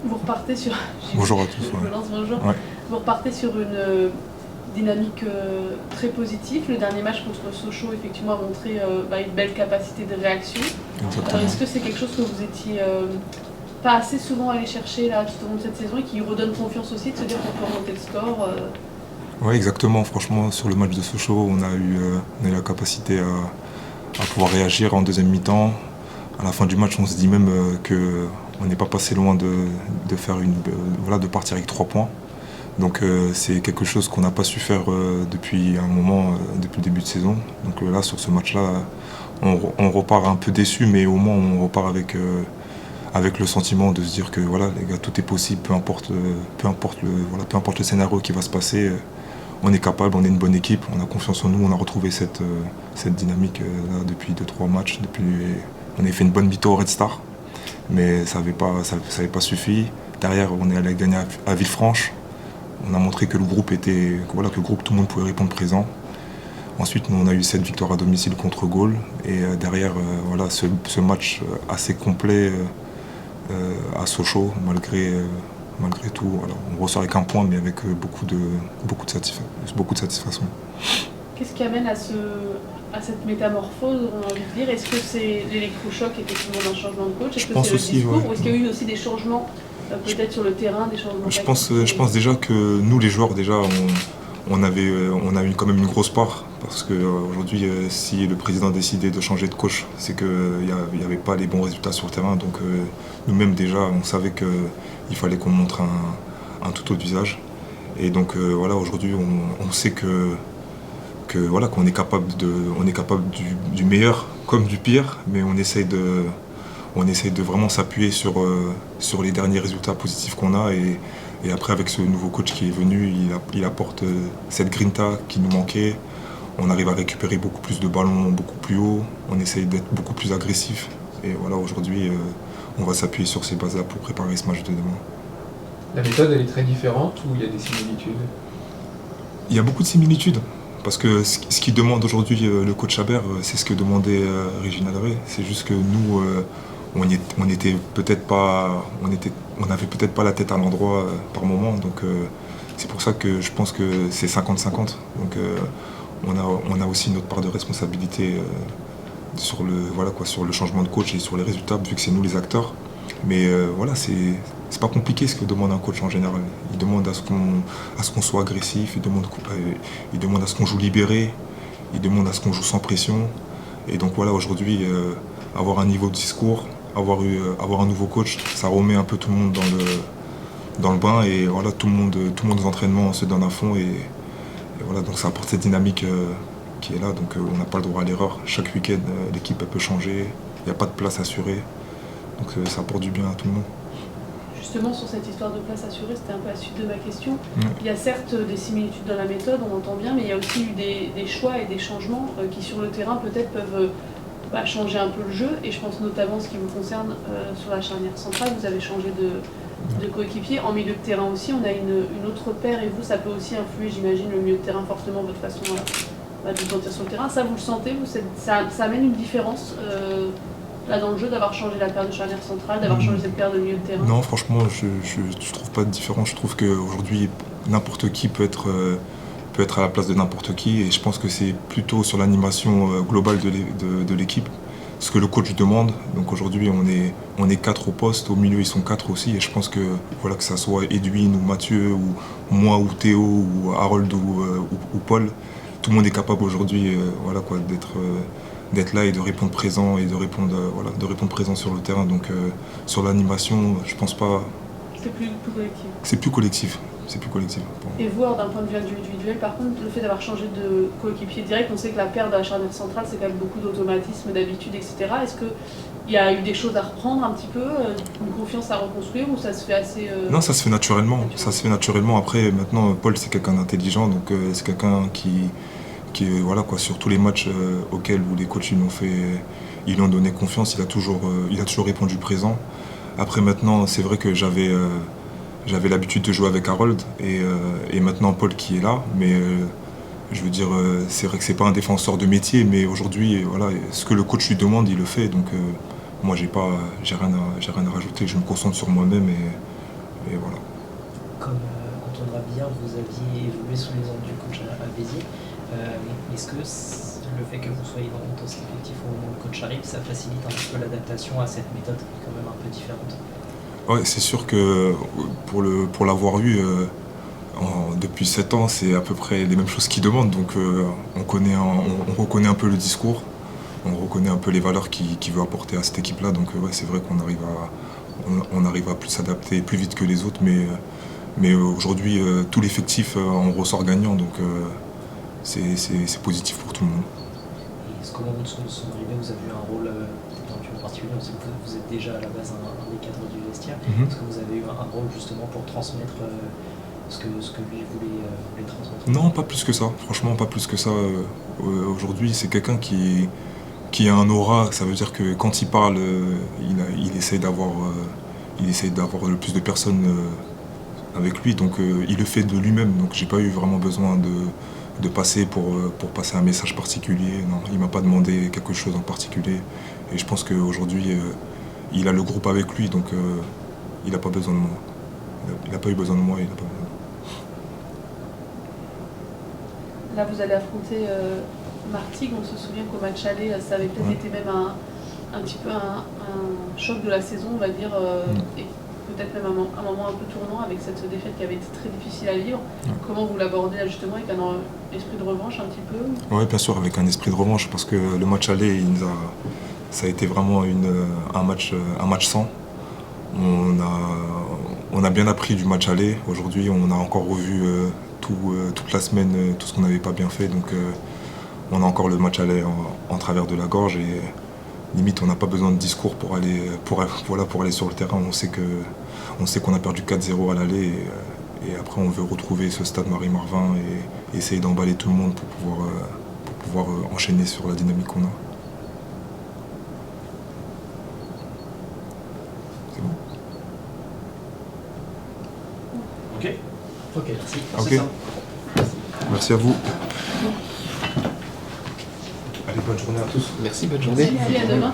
Vous repartez sur... Bonjour à tous. Je Ouais. lance bonjour. Ouais. Vous repartez sur une dynamique très positive. Le dernier match contre Sochaux, effectivement, a montré une belle capacité de réaction. Est-ce que c'est quelque chose que vous étiez pas assez souvent allé chercher là, tout au long de cette saison et qui redonne confiance aussi de se dire qu'on peut remonter le score Oui, exactement. Franchement, sur le match de Sochaux, on a eu la capacité à pouvoir réagir en deuxième mi-temps. À la fin du match, on se dit même qu'on n'est pas passé loin de faire de partir avec 3 points. Donc c'est quelque chose qu'on n'a pas su faire depuis un moment, depuis le début de saison. Donc là, sur ce match-là, on repart un peu déçu, mais au moins on repart avec le sentiment de se dire que voilà, les gars, tout est possible, peu importe le scénario qui va se passer. On est capable, on est une bonne équipe, on a confiance en nous, on a retrouvé cette dynamique là, depuis 2-3 matchs. On a fait une bonne mi-temps au Red Star, mais ça n'avait pas suffi. Derrière, on est allé gagner à Villefranche. On a montré que le groupe tout le monde pouvait répondre présent. Ensuite, on a eu cette victoire à domicile contre Gaulle. Et derrière, ce match assez complet à Sochaux, malgré tout. Alors, on ressort avec un point, mais avec beaucoup de satisfaction. Qu'est-ce qui amène à cette métamorphose, on a envie de dire? Est-ce que c'est l'électrochoc effectivement d'un changement de coach? Est-ce que c'est le discours ou est-ce qu'il y a eu aussi des changements peut-être sur le terrain, des changements je pense déjà que nous, les joueurs, déjà, on a eu quand même une grosse part. Parce qu'aujourd'hui, si le président a décidé de changer de coach, c'est qu'il n'y avait pas les bons résultats sur le terrain. Donc nous-mêmes déjà, on savait qu'il fallait qu'on montre un tout autre visage. Et donc aujourd'hui, on sait qu'on est capable du meilleur comme du pire, mais on essaye de vraiment s'appuyer sur les derniers résultats positifs qu'on a. Et après, avec ce nouveau coach qui est venu, il apporte cette grinta qui nous manquait. On arrive à récupérer beaucoup plus de ballons, beaucoup plus haut. On essaye d'être beaucoup plus agressif. Et voilà, aujourd'hui, on va s'appuyer sur ces bases-là pour préparer ce match de demain. La méthode, elle est très différente ou il y a des similitudes? Il y a beaucoup de similitudes. Parce que ce qu'il demande aujourd'hui le coach Aber, c'est ce que demandait Réginald Ray. C'est juste que nous, on n'avait peut-être pas la tête à l'endroit par moment. Donc c'est pour ça que je pense que c'est 50-50. Donc on a aussi notre part de responsabilité sur le changement de coach et sur les résultats, vu que c'est nous les acteurs. Mais c'est pas compliqué ce que demande un coach en général. Il demande à ce qu'on soit agressif, il demande à ce qu'on joue libéré, il demande à ce qu'on joue sans pression. Et donc voilà, aujourd'hui, avoir un niveau de discours, avoir un nouveau coach, ça remet un peu tout le monde dans le bain. Et voilà, tout le monde aux entraînements se donne à fond. Et voilà, donc ça apporte cette dynamique qui est là. Donc on n'a pas le droit à l'erreur. Chaque week-end, l'équipe elle peut changer, il n'y a pas de place assurée. Donc ça apporte du bien à tout le monde. Justement, sur cette histoire de place assurée, c'était un peu la suite de ma question. Il y a certes des similitudes dans la méthode, on entend bien, mais il y a aussi eu des choix et des changements qui, sur le terrain, peut-être peuvent changer un peu le jeu. Et je pense notamment, ce qui vous concerne, sur la charnière centrale, vous avez changé de coéquipier. En milieu de terrain aussi, on a une autre paire, et vous, ça peut aussi influer, j'imagine, le milieu de terrain, fortement, votre façon de vous sentir sur le terrain. Ça, vous le sentez, ça amène une différence là dans le jeu, d'avoir changé la paire de charnière centrale, d'avoir changé cette paire de milieu de terrain? Non, franchement, je trouve pas de différence. Je trouve qu'aujourd'hui, n'importe qui peut être à la place de n'importe qui. Et je pense que c'est plutôt sur l'animation globale de l'équipe, ce que le coach demande. Donc aujourd'hui, on est 4 au poste, au milieu ils sont 4 aussi. Et je pense que ça soit Edwin ou Mathieu, ou moi ou Théo, ou Harold ou Paul, tout le monde est capable aujourd'hui d'être là et de répondre présent et de répondre présent sur le terrain. Donc sur l'animation, je pense pas. C'est plus collectif. C'est plus collectif. Et vous, d'un point de vue individuel, par contre, le fait d'avoir changé de coéquipier direct, on sait que la paire de la charnière centrale, c'est quand même beaucoup d'automatisme, d'habitude, etc. Est-ce qu'il y a eu des choses à reprendre un petit peu, une confiance à reconstruire, ou ça se fait assez... Non, ça se fait naturellement. Ça se fait naturellement. Après, maintenant, Paul, c'est quelqu'un d'intelligent, donc c'est quelqu'un qui sur tous les matchs où les coachs ils lui ont donné confiance, il a toujours répondu présent. Après maintenant, c'est vrai que j'avais l'habitude de jouer avec Harold et maintenant Paul qui est là, mais je veux dire, c'est vrai que c'est pas un défenseur de métier, mais aujourd'hui, ce que le coach lui demande, il le fait. Donc moi, j'ai rien à rajouter, je me concentre sur moi-même et Et voilà. Comme Antoine Rabillard, vous aviez évolué sous les ordres du coach à Béziers. Est-ce que le fait que vous soyez dans cet effectif au moment où le coach arrive, ça facilite un petit peu l'adaptation à cette méthode qui est quand même un peu différente? Ouais, c'est sûr que pour l'avoir eu depuis 7 ans, c'est à peu près les mêmes choses qu'il demande. Donc on reconnaît un peu le discours, on reconnaît un peu les valeurs qu'il veut apporter à cette équipe-là. Donc ouais, c'est vrai qu'on arrive à plus s'adapter plus vite que les autres. Mais aujourd'hui, tout l'effectif, on ressort gagnant. Donc c'est positif pour tout le monde. Et est-ce qu'au moment de son arrivée, vous avez eu un rôle en particulier? On sait que vous êtes déjà à la base un des cadres du vestiaire. Est-ce que vous avez eu un rôle justement pour transmettre ce que lui voulait transmettre? Non, pas plus que ça. Franchement, pas plus que ça. Aujourd'hui, c'est quelqu'un qui a un aura. Ça veut dire que quand il parle, il essaye d'avoir le plus de personnes avec lui. Donc il le fait de lui-même. Donc j'ai pas eu vraiment besoin de passer pour passer un message particulier. Non, il m'a pas demandé quelque chose en particulier. Et je pense qu'aujourd'hui, il a le groupe avec lui. Donc il n'a pas besoin de moi. Il n'a pas eu besoin de moi. Il n'a pas besoin de moi. Là, vous allez affronter Martigues. On se souvient qu'au match aller, ça avait peut-être été même un petit peu un choc de la saison, on va dire, et peut-être même un moment un peu tournant avec cette défaite qui avait été très difficile à vivre. Comment vous l'abordez là, justement, avec un esprit de revanche un petit peu? Oui, bien sûr, avec un esprit de revanche, parce que le match aller, ça a été vraiment un match sans. On a bien appris du match aller. Aujourd'hui, on a encore revu toute la semaine tout ce qu'on n'avait pas bien fait. Donc on a encore le match aller en travers de la gorge. Et limite, on n'a pas besoin de discours pour aller sur le terrain. On sait qu'on a perdu 4-0 à l'aller. Et après, on veut retrouver ce stade Marie-Marvin et essayer d'emballer tout le monde pour pouvoir enchaîner sur la dynamique qu'on a. C'est bon? Ok, merci. Ok. Merci à vous. Allez, bonne journée à tous. Merci, bonne journée. Merci, à demain.